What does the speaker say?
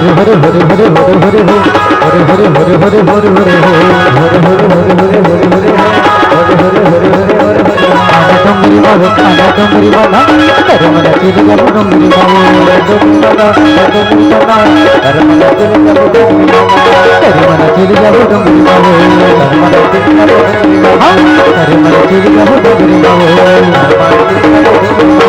হরে হরে হরে হরে হরে হো হরে হরে হরে হরে হরে হরে হো হরে হরে হরে হরে হরে হরে হো হরে হরে হরে হরে হরে হরে হরে আনা ডঙ্গরি বাবু আনা ডঙ্গরি বানা করমনা চলে যাব ডঙ্গরি বাবু ডঙ্গরি বানা ডঙ্গরি বানা করমনা চলে যাব ডঙ্গরি বাবু করমনা চলে যাব ডঙ্গরি বাবু করমনা চলে যাব ডঙ্গরি বাবু করমনা চলে যাব ডঙ্গরি বাবু করমনা চলে যাব ডঙ্গরি বাবু